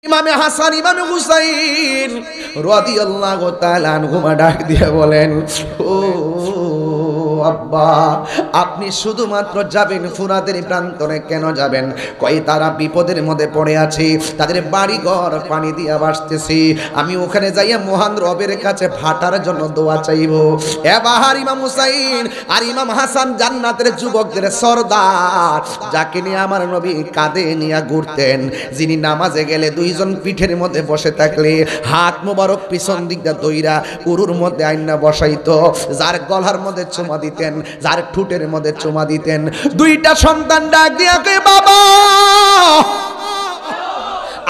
ইমামে হাসান ইমামে হুসাইন রাদিয়াল্লাহু তাআলা আনহুমা ডাক দিয়ে বলেন, ও আব্বা, আপনি শুধুমাত্র যাবেন ফুরাতের প্রান্তরে কেন যাবেন? কই তারা বিপদের মধ্যে পড়ে আছে, তাদের বাড়ি ঘর পানি দিয়া ভাসতেছে, আমি ওখানে যাইয়া মহান রবের কাছে ফাটার জন্য দোয়া চাইব। এবার ইমাম হুসাইন আর ইমাম হাসান জান্নাতের যুবকদের সরদার, যাকে নিয়ে আমার নবী কাঁধে নিয়ে ঘুরতেন, যিনি নামাজে গেলে দুইজন পিঠের মধ্যে বসে থাকলে হাত মোবারক পিছন দিক দিয়ে দইরা উরুর মধ্যে আইনা বসাইতো, যার গলার মধ্যে চুমা দিতেন, যার ঠুটের মধ্যে চুমা দিতেন। দুইটা সন্তান ডাক দিয়া কই, বাবা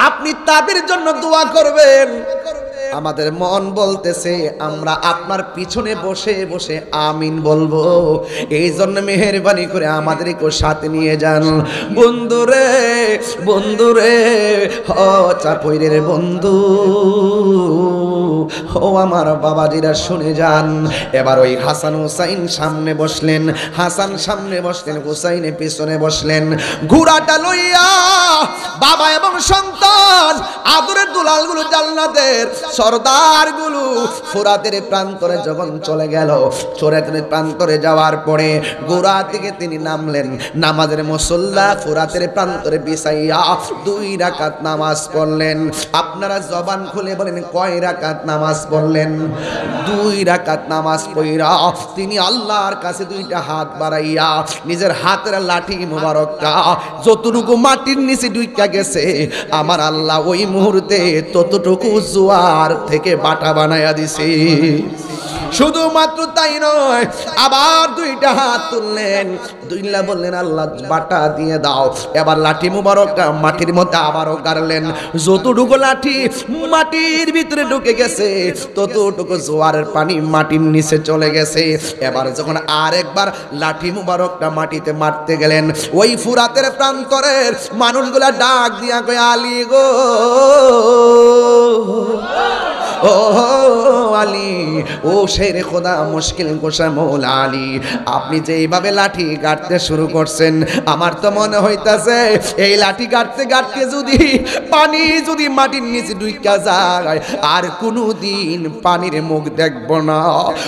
আপনি তাদের জন্য দোয়া করবেন। আমাদের মন বলতেছে আমরা আপনার পিছনে বসে বসে আমিন বলবো, এই জন্য মেহেরবানি করে আমাদেরকে সাথে নিয়ে যান। বন্ধুরে বন্ধুরে ও চাপইরের বন্ধু, ও আমার বাবাজিরা শুনে যান। এবার ওই হাসান হুসাইন সামনে বসলেন, হাসান সামনে বসলেন, হুসাইন পিছনে বসলেন। ঘোড়াটা লইয়া বাবা এবং সন্তান আদরের দুলালগুলো জান্নাতের সরদারগুলো ফুরাতের প্রান্তরে যখন চলে গেল, ফুরাতের প্রান্তরে যাওয়ার পরে গোড়া থেকে তিনি নামলেন, নামাজের মুসল্লা ফুরাতের প্রান্তরে বিছাইয়া 2 রাকাত নামাজ পড়লেন। আপনারা জবান খুলে বলেন কয় রাকাত নামাজ পড়লেন? 2 রাকাত নামাজ পড়া তিনি আল্লাহর কাছে 2টা হাত বাড়াইয়া নিজের হাতের লাঠি মোবারকটা যতটুকু মাটির নিচে ঢুইকা গেছে, আমার আল্লাহ ওই মুহূর্তে ততটুকু জোয়ার থেকে বাটা বানায়া দিছে। শুধুমাত্র তাই নয়, আবার 2টা হাত তুললেন, দুইলা বললেন আল্লাহ বাটা দিয়ে দাও। এবার লাঠি মুবারকটা মাটির মধ্যে আবারও গাড়লেন, যতটুকু লাঠি মাটির ভিতরে ঢুকে গেছে ততটুকু জোয়ারের পানি মাটির নিচে চলে গেছে। এবার যখন আরেকবার লাঠি মুবারকটা মাটিতে মারতে গেলেন, ওই ফুরাতের প্রান্তরের মানুষগুলা ডাক দিয়া কয়, আলী গো ও আলী, ও শেরে খোদা মুশকিল কোশা মৌলা আলী, আপনি যে এইভাবে লাঠি গাড়তে শুরু করছেন, আমার তো মনে হইতাছে এই লাঠি গাড়তে গাড়তে যদি পানি যদি মাটির নিচে ঢুইকা যায় আর কোনো দিন পানির মুখ দেখব না।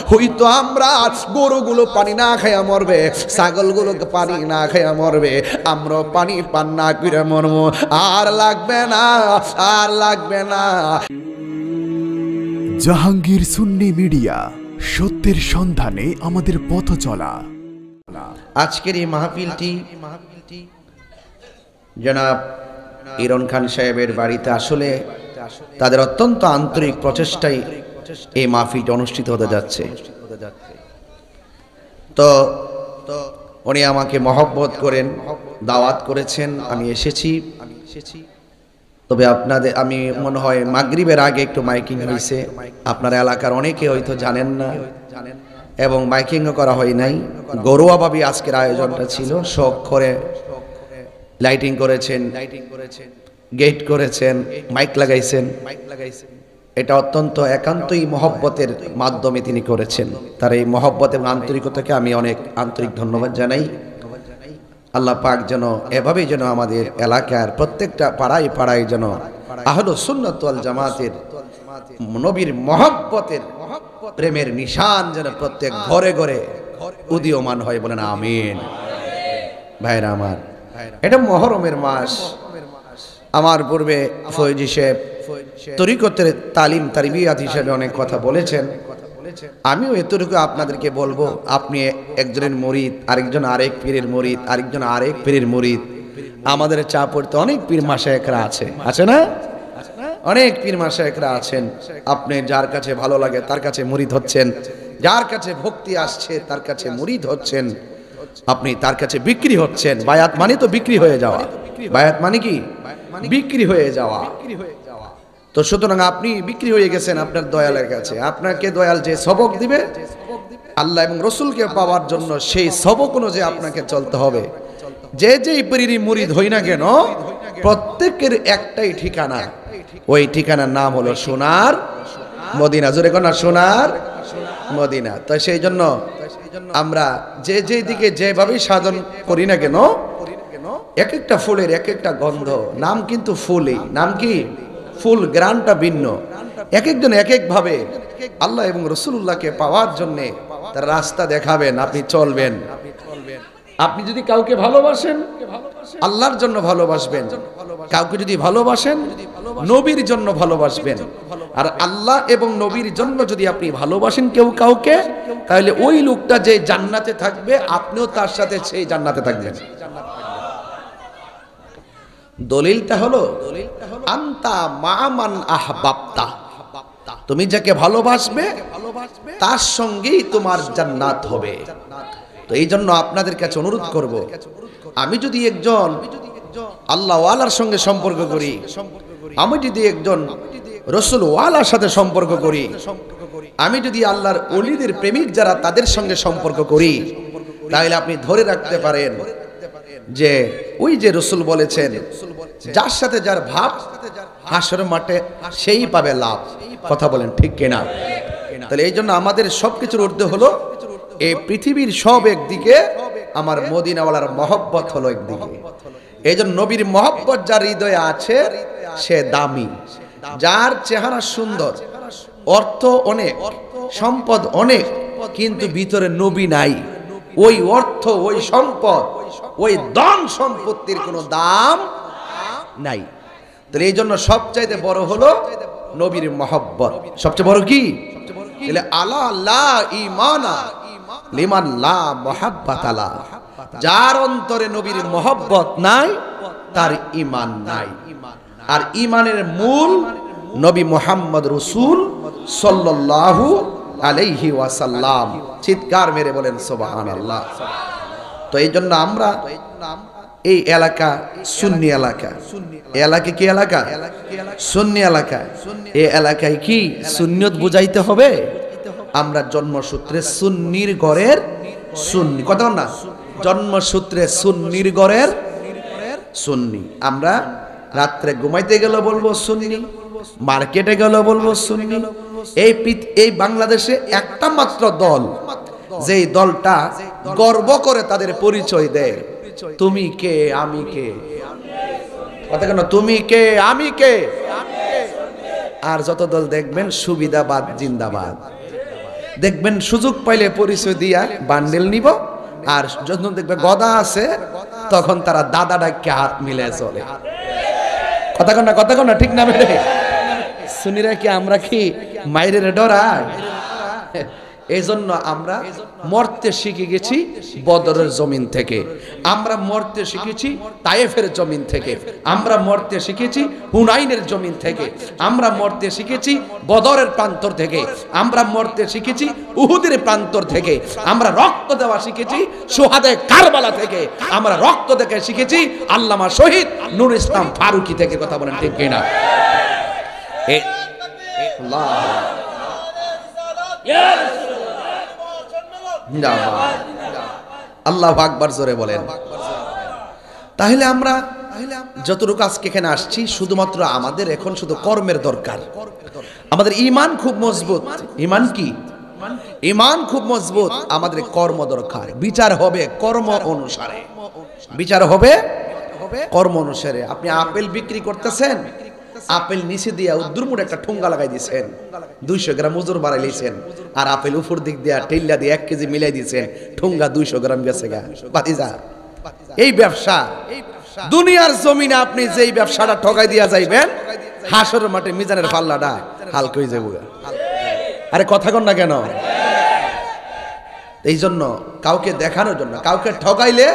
হয়তো আমরা গরুগুলো পানি না খাইয়া মরবে, ছাগলগুলো পানি না খাইয়া মরবে, আমরাও পানি পান না করে মরবো। আর লাগবে না, আর লাগবে না। জাহাঙ্গীর সুন্নি মিডিয়া, সত্যের সন্ধানে আমাদের পথ চলা। আজকের এই মাহফিলটি জনাব ইরন খান সাহেবের বাড়িতে, আসলে তাদের অত্যন্ত আন্তরিক প্রচেষ্টায় এই মাহফিলটি অনুষ্ঠিত হতে যাচ্ছে। তো উনি আমাকে মহব্বত করেন, দাওয়াত করেছেন, আমি এসেছি। তবে আপনাদের আমি মনে হয় মাগরিবের আগে একটু মাইকিং হয়েছে, আপনার এলাকার অনেকে হয়তো জানেন না, এবং মাইকিংও করা হয় নাই। ঘরোয়াভাবে আজকের আয়োজনটা ছিল, শখ করে লাইটিং করেছেন, গেট করেছেন, মাইক লাগাইছেন। এটা অত্যন্ত একান্তই মহব্বতের মাধ্যমে তিনি করেছেন। তার এই মহব্বত এবং আন্তরিকতাকে আমি অনেক আন্তরিক ধন্যবাদ জানাই। আল্লাহ পাক যেন এভাবেই যেন আমাদের এলাকার প্রত্যেকটা পাড়ায় পাড়ায় যেন আহলুস সুন্নাত ওয়াল জামাতের নবীর মহব্বতের প্রেমের নিশান যেন প্রত্যেক ঘরে ঘরে উদীয়মান হয়, বলেন আমিন। ভাইরা আমার, এটা মুহররমের মাস। আমার পূর্বে ফয়জি সাহেব তরিকতের তালিম তারবিয়াত হিসেবে অনেক কথা বলেছেন, আমিও এতটুকু আপনাদেরকে বলবো, আপনি একজনের মুরিদ, আরেকজন আরেক পীরের মুরিদ, আরেকজন আরেক পীরের মুরিদ। আমাদের চাঁপাইতে অনেক পীর মাশায়েখরা আছে না? অনেক পীর মাশায়েখরা আছেন। আপনি যার কাছে ভালো লাগে তার কাছে মুরিদ হচ্ছেন, যার কাছে ভক্তি আসছে তার কাছে মুরিদ হচ্ছেন, আপনি তার কাছে বিক্রি হচ্ছেন। বায়াত মানে তো বিক্রি হয়ে যাওয়া, বায়াত মানে কি? বিক্রি হয়ে যাওয়া। তো সুতরাং আপনি বিক্রি হয়ে গেছেন আপনার দয়ালের কাছে। আপনাকে দয়াল যে সবক দিবে আল্লাহ এবং রসুলকে পাওয়ার জন্য, সেই সবক অনুযায়ী আপনাকে চলতে হবে। যে যেই পীরেরই মুরিদ হই না কেন, প্রত্যেকের একটাই ঠিকানা, ওই ঠিকানার নাম হলো সোনার মদিনা। জোরে কোন সোনার মদিনা। তো সেই জন্য আমরা যে দিকে যেভাবে সাধন করি না কেন, এক একটা ফুলের এক একটা গন্ধ, নাম কিন্তু ফুলই। নাম কি? ফুল গ্রানটা ভিন্ন। এক একজন এক এক ভাবে আল্লাহ এবং রাসূলুল্লাহকে পাওয়ার জন্য তার রাস্তা দেখাবেন, আপনি চলবেন। আপনি যদি কাউকে ভালোবাসেন আল্লাহর জন্য ভালোবাসবেন, কাউকে যদি ভালোবাসেন নবীর জন্য ভালোবাসবেন। আর আল্লাহ এবং নবীর জন্য যদি আপনি ভালোবাসেন কেউ কাউকে, তাহলে ওই লোকটা যে জান্নাতে থাকবে আপনিও তার সাথে সেই জান্নাতে থাকবেন। দলিলটা হলো আনতা মা'মান আহবাবতা, তুমি যাকে ভালোবাসবে তার সঙ্গেই তোমার জান্নাত হবে। তো এই জন্য আপনাদের কাছে অনুরোধ করব, আমি যদি একজন আল্লাহ ওয়ালার সঙ্গে সম্পর্ক করি, আমি যদি একজন রাসূল ওয়ালার সাথে সম্পর্ক করি, আমি যদি আল্লাহর ওলিদের প্রেমিক যারা তাদের সঙ্গে সম্পর্ক করি, তাহলে আপনি ধরে রাখতে পারেন যে ওই যে রাসূল বলেছেন যার সাথে যার ভাব হাসরের মাঠে সেই পাবে লাভ। কথা বলেন ঠিক কিনা? তাহলে এই জন্য আমাদের সবকিছুর ঊর্ধ্বে হলো এই পৃথিবীর সব একদিকে, আমার মদিনাওয়ালার মহব্বত হলো একদিকে। এই জন্য নবীর মহব্বত যার হৃদয়ে আছে সে দামি, যার চেহারা সুন্দর, অর্থ অনেক, সম্পদ অনেক, কিন্তু ভিতরে নবী নাই, ওই অর্থ, ওই সম্পদ, ওই ধন সম্পত্তির কোনো দাম নাই। তাহলে এই জন্য সবচাইতে বড় হলো নবীর মহব্বত। সবচেয়ে বড় কি? আলা লা ঈমানা লিমান লা মুহাব্বাতা লা, যার অন্তরে নবীর মহব্বত নাই তার ঈমান নাই। আর ঈমানের মূল নবী মুহাম্মদ রাসূল সাল্লাল্লাহু আলাইহি ওয়াসাল্লাম। চিৎকার মেরে বলেন সুবহানাল্লাহ। তো এই জন্য আমরা এই এলাকা সুন্নি এলাকা, এলাকা কি এলাকা? সুন্নি এলাকা। এই এলাকায় কি সুন্নিয়ত বুঝাইতে হবে? আমরা জন্মসূত্রে সুন্নির ঘরের সুন্নি, কথা না, জন্মসূত্রে সুন্নির ঘরের সুন্নি। আমরা রাত্রে ঘুমাইতে গেলে বলবো সুন্নি, মার্কেটে গেলে বলবো সুন্নি। এই বাংলাদেশে একটা মাত্র দল, যেই দলটা গর্ব করে তাদের পরিচয় দেয়, তুমি কে আমি কে, কথা কেন, তুমি কে আমি কে। আর যত দল দেখবেন সুবিধাবাদ জিন্দাবাদ, দেখবেন সুযোগ পাইলে পরিচয় দিয়া বান্ডেল নিব, আর যখন দেখবে গদা আছে তখন তারা দাদা ডাকে হাত মিলে চলে। কথা কন না, কথা কন না, ঠিক না মেরে? সুন্নিরা কি আমরা কি মাইরের ডরাই? এই জন্য আমরা মরতে শিখে গেছি বদরের জমিন থেকে, আমরা মরতে শিখেছি তায়েফের জমিন থেকে, আমরা মরতে শিখেছি হুনাইনের জমিন থেকে, আমরা মরতে শিখেছি বদরের প্রান্তর থেকে, আমরা মরতে শিখেছি উহুদের প্রান্তর থেকে, আমরা রক্ত দেওয়া শিখেছি সোহাদায়ে কারবালা থেকে, আমরা রক্ত দেখে শিখেছি আল্লামা শহীদ নূর ইসলাম ফারুকী থেকে। কথা বলেন ঠিক কিনা? আল্লাহু আকবার জোরে বলেন। তাহলে আমরা যতটুকু আজকে এখানে আসছি, শুধুমাত্র আমাদের এখন শুধু কর্মের দরকার। আমাদের ঈমান খুব মজবুত। ঈমান কি? ঈমান খুব মজবুত, আমাদের কর্ম দরকার। বিচার হবে কর্ম অনুসারে, বিচার হবে কর্ম অনুসারে। আপনি আপেল বিক্রি করতেছেন, আপেল নিচে দিয়া উদ্দুরমুড় একটা ঠুঙ্গা লাগাই দিয়েছেন, 200 গ্রাম ওজন বাড়াই লিয়েছেন, আর আপেল উপর দিক দিয়া টেল্লা দিয়ে 1 কেজি মিলাই দিয়েছেন, ঠুঙ্গা 200 গ্রাম বেঁচে গা। বাতিজা, এই ব্যবসা দুনিয়ার জমিনে আপনি যেই ব্যবসাটা ঠকাই দিয়া যাইবেন, হাসরের মাঠে মিজানের পাল্লাটা হালকা হয়ে যাবে। আরে কথা কন না কেন? এই জন্য কাউকে দেখানোর জন্য, কাউকে ঠকাইলে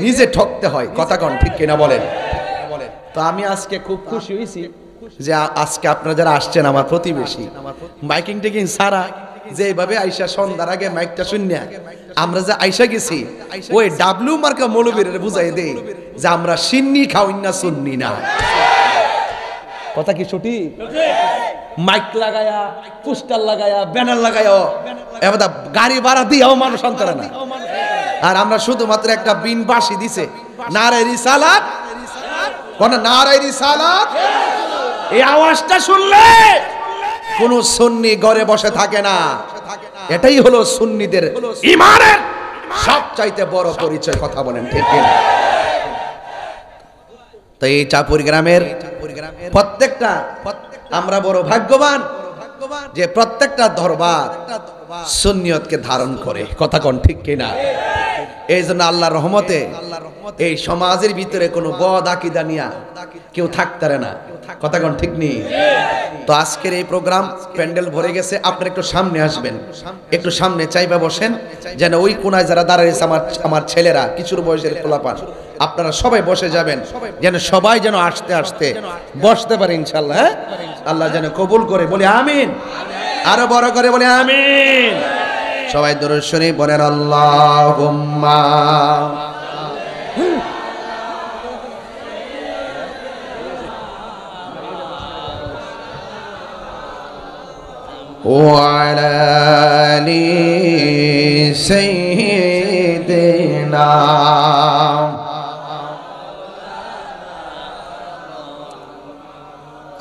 নিজে ঠকতে হয়। কথা কন ঠিক কিনা বলেন? তো আমি আজকে খুব খুশি হয়েছি যে আজকে আপনারা যারা আসছেন আমার প্রতিবেশী, মাইকিং টেকিং সারা যেভাবে আইসা সন্ধ্যার আগে মাইকটা শুনিয়া আমরা যে আইসা গেছি, ওই ডাব্লিউ মার্কা মৌলবীর বুঝাই দেই যে আমরা সিন্নি খাওয়াই না, সুন্নি না। কথা কি সঠিক? মাইক লাগায়া, পোস্টার লাগায়া, ব্যানার লাগায়া, এবার গাড়ি ভাড়া দিয়েও মানুষ আনতারা না। আর আমরা শুধুমাত্র একটা বিন বাঁশি দিছে, নারে রিসালাত, কোন নারে রিসালাত, এই আওয়াজটা শুনলে কোন সুন্নি ঘরে বসে থাকে না। এটাই হলো সুন্নিদের ঈমানের সবচাইতে বড় পরিচয়। কথা বলেন ঠিক কিনা? তো এই চাপুর গ্রামের প্রত্যেকটা আমরা বড় ভাগ্যবান যে প্রত্যেকটা দরবার সুন্নিয়তকে ধারণ করে, কথা কোন ঠিক কিনা? এই জন্য আল্লাহর রহমতে এই সমাজের ভিতরে কোনো বদ আকীদা নিয়া কেউ থাকতারে না, কথা কোন ঠিক নেই। তো আজকের এই প্রোগ্রাম প্যান্ডেল ভরে গেছে, আপনারা একটু সামনে আসবেন, একটু সামনে চাইবা বসেন, যেন ওই কোনায় যারা দাঁড়িয়েছে আমার ছেলেরা কিশোর বয়সের পোলাপান, আপনারা সবাই বসে যাবেন, যেন সবাই যেন আস্তে আস্তে বসতে পারে ইনশাআল্লাহ। হ্যাঁ, আল্লাহ যেন কবুল করে, বলি আমিন। আরো বড় করে বলি আমিন। সবাই দরুদ শরীফ বলেন আল্লাহুম্মা। وعلى آل سيدنا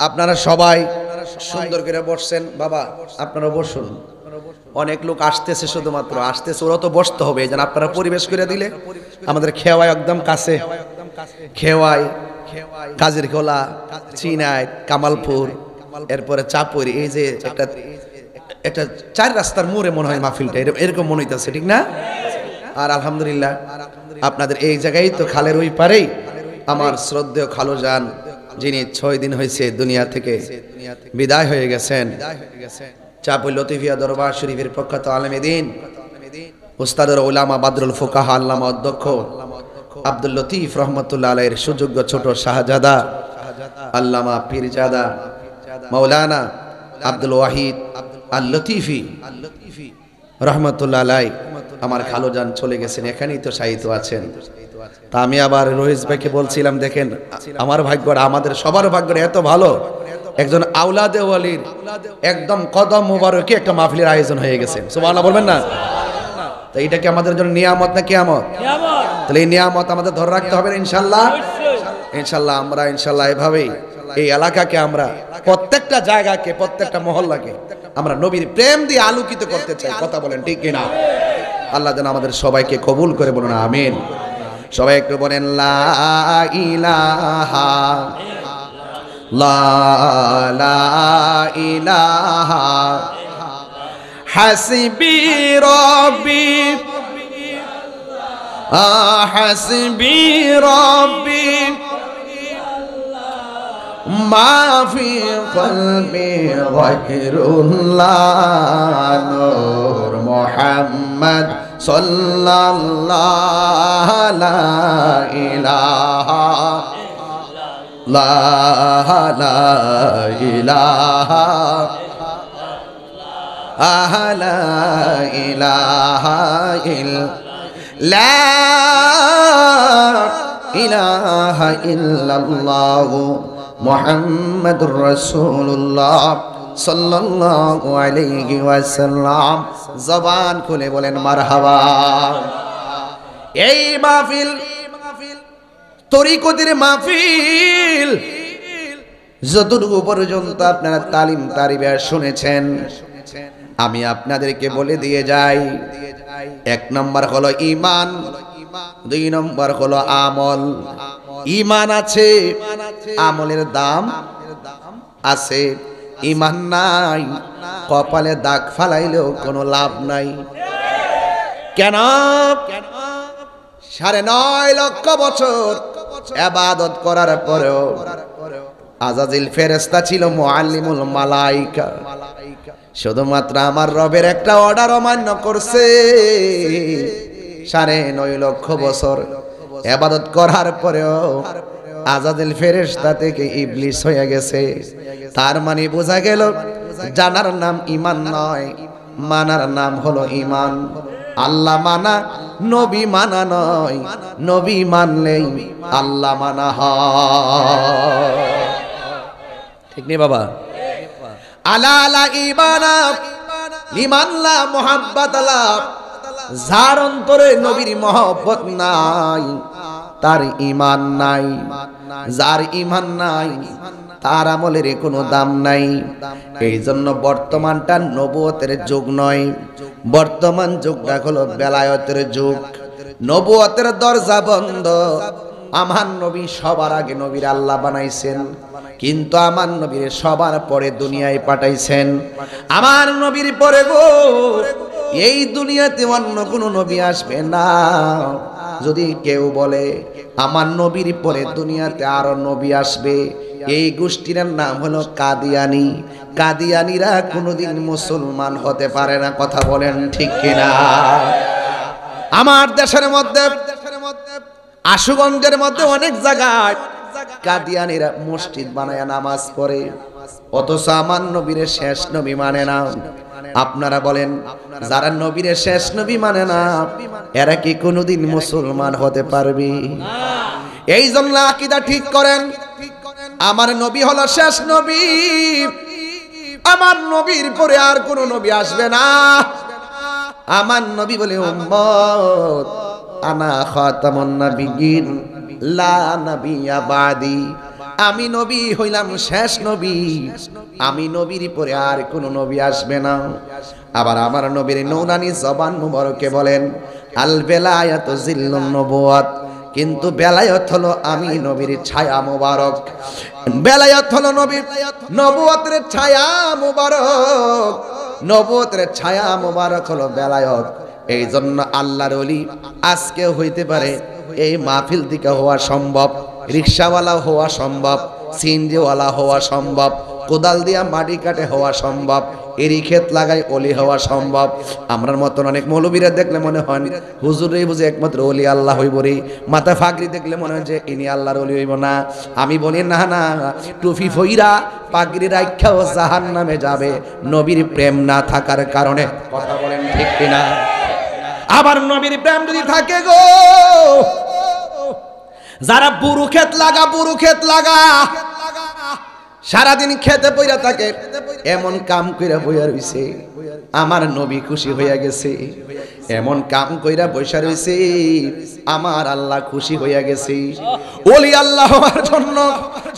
আপনারা সবাই সুন্দর করে বসছেন। বাবা আপনারা বসুন, অনেক লোক আসতেছে, শুধুমাত্র আসতেছে, ওরা তো বসতে হবে। এই জন্য আপনারা পরিবেশ করে দিলে আমাদের খেওয়াই একদম কাছে, খেওয়াই, কাজের খোলা, চিনাই, কামালপুর, এরপরে চাপুরি, এই যে একটা চার রাস্তার মোড়ে মনে হয় মাহফিলটা, এরকম মনে হইতেছে, ঠিক না? আর আলহামদুলিল্লাহ আপনাদের এই জায়গায় তো খালের ওই পারেই আমার শ্রদ্ধেয় খালুজান, যিনি 6 দিন হয়েছে দুনিয়া থেকে বিদায় হয়ে গেছেন, চাপুর লতিফিয়া দরবার শরীফের প্রখ্যাত আলেমে দ্বীন, উস্তাদুল উলামা বাদরুল ফুকাহা আল্লামা অধ্যক্ষ আব্দুল লতিফ রহমতুল্লাহ আলাইহির সুযোগ্য ছোট শাহজাদা আল্লামা পীরজাদা মাওলানা আব্দুল ওয়াহিদ আল লতিফি রহমতুল্লাহ আলাই আমার খালুজান চলে গেছেন, এখানেই তো শায়িত আছেন। তা আমি আবার রহিস ভাইকে বলছিলাম, দেখেন আমার ভাগ্যটা, আমাদের সবার ভাগ্যটা এত ভালো, একজন আওলাদে ওয়ালির একদম কদম মুবারকে একটা মাহফিলের আয়োজন হয়ে গেছে। সুবহানাল্লাহ বলবেন না? তো এটা কি আমাদের জন্য নিয়ামত না কিয়ামত? তাহলে এই নিয়ামত আমাদের ধরে রাখতে হবে ইনশাআল্লাহ। ইনশাআল্লাহ আমরা ইনশাআল্লাহ এভাবেই এই এলাকাকে, আমরা প্রত্যেকটা জায়গাকে, প্রত্যেকটা মহল্লাকে আমরা নবীর প্রেম দিয়ে আলোকিত করতে চাই, কথা বলেন ঠিক কিনা? আল্লাহ যেন আমাদের সবাইকে কবুল করে, বলুন আমিন। সবাই একটু বলেন লা ইলাহা লা ইলাহা হাসবি রব্বি হাসবি রব্বি মা ফি কলবি গায়রুল্লাহ নূর মুহাম্মদ সাল্লাল্লাহু লা ইলাহা লা ইলাহা লা ইলাহা ইল্লাল্লাহু মুহাম্মাদুর রাসূলুল্লাহ সাল্লাল্লাহু আলাইহি ওয়াসাল্লাম। জবান খুলে বলেন মারহাবা। এই মাহফিল তরিকতের মাহফিল, যতটুকু পর্যন্ত আপনারা তালিম তারিবে শুনেছেন, আমি আপনাদেরকে বলে দিয়ে যাই, 1 নম্বর হলো ঈমান, 2 নম্বর হলো আমল। ঈমান আছে, আমলের দাম আছে। ঈমান নাই, কপালে দাগ ফালাইলেও কোনো লাভ নাই। কেন? 9.5 লক্ষ বছর ইবাদত করার পরেও আজাজিল ফেরেশতা ছিল মুআল্লিমুল মালাইকা, শুধুমাত্র আমার রবের একটা অর্ডার অমান্য করছে। 9.5 লক্ষ বছর ইবাদত করার পরেও আজাজিল ফেরেশতা থেকে ইবলিস হয়ে গেছে। তার মানে বোঝা গেল জানার নাম ঈমান নয়, মানার নাম হলো ঈমান। আল্লাহ মানা নবী মানা নয়, নবী মানলেই আল্লাহ মানা হয়, ঠিক নেই বাবা? আলা আলা ঈমানা লিমান লা মুহাব্বাত লা, যার অন্তরে নবীর মহব্বত নাই তার ঈমান নাই। যার ঈমান নাই তার আমলের কোনো দাম নাই। এই জন্য বর্তমানটা নবুয়তের যুগ নয়, বর্তমান যুগটা হলো বেলায়েতের যুগ। নবুয়তের দরজা বন্ধ, আমার নবী সবার আগে নবীর আল্লাহ বানাইছেন, কিন্তু আমার নবীর সবার পরে দুনিয়ায় পাঠাইছেন। আমার নবীর পরে গো এই দুনিয়াতে অন্য কোনো নবী আসবে না। যদি কেউ বলে আমার নবীর পরে দুনিয়াতে আরো নবী আসবে, এই গোষ্ঠীর নাম হলো কাদিয়ানি। কাদিয়ানিরা কোনোদিন মুসলমান হতে পারে না। কথা বলেন ঠিক কিনা? আমার দেশের মধ্যে আশুগঞ্জের মধ্যে অনেক জায়গায় কাদিয়ানিরা মসজিদ বানায় নামাজ পড়ে, অথচ আমার নবীর শেষ নবী মানে না। আপনারা বলেন, যারা নবীর শেষ নবী মানে না এরা কি কোনোদিন মুসলমান হতে পারবে? এই জন্য আকীদা ঠিক করেন, আমার নবী হলো শেষ নবী, আমার নবীর পরে আর কোন নবী আসবে না। আমার নবী বলে উম্মত আনা খাতামুন নাবিয়্যিন লা নাবিয়্যা বাদি, আমি নবী হইলাম শেষ নবী, আমি নবীর পরে আর কোন নবী আসবে না। আবার আমার নবীর নূরানি জবান মুবারকে বলেন আল বেলায়াতু জিল্লুন নবুওয়াত, কিন্তু বেলায়েত হলো আমি নবীর ছায়া মুবারক। বেলায়েত হলো নবীর নবুয়তের ছায়া মুবারক, নবুয়তের ছায়া মুবারক হলো বেলায়েত। এই জন্য আল্লাহর ওলি আজকে হইতে পারে, এই মাহফিল থেকে হওয়া সম্ভব, রিকশাওয়ালা হওয়া সম্ভব, সিএনজিওয়ালা হওয়া সম্ভব, কোদাল দিয়া মাটি কাটে হওয়া সম্ভব, এরি ক্ষেত লাগাই অলি হওয়া সম্ভব। আমরার মতন অনেক মৌলবীরা দেখলে মনে হয় হুজুরে বুঝে একমাত্র অলি আল্লাহ হইব রে, মাথা ফাগরি দেখলে মনে হয় যে ইনি আল্লাহর অলি হইব না। আমি বলি না না, টুফি ফইরা পাগড়ি রাখাও জাহান্নামে যাবে নবীর প্রেম না থাকার কারণে। কথা বলেন ঠিক কিনা? আবার নবীর প্রেম যদি থাকে গো, যারা বুরু ক্ষেত লাগা সারাদিন খেতে পইরা থাকে, এমন কাম কইরা বইয়া রইছে আমার নবী খুশি হইয়া গেছে, এমন কাম কইরা বইসা রইছে আমার আল্লাহ খুশি হইয়া গেছে। ওলি আল্লাহ হওয়ার জন্য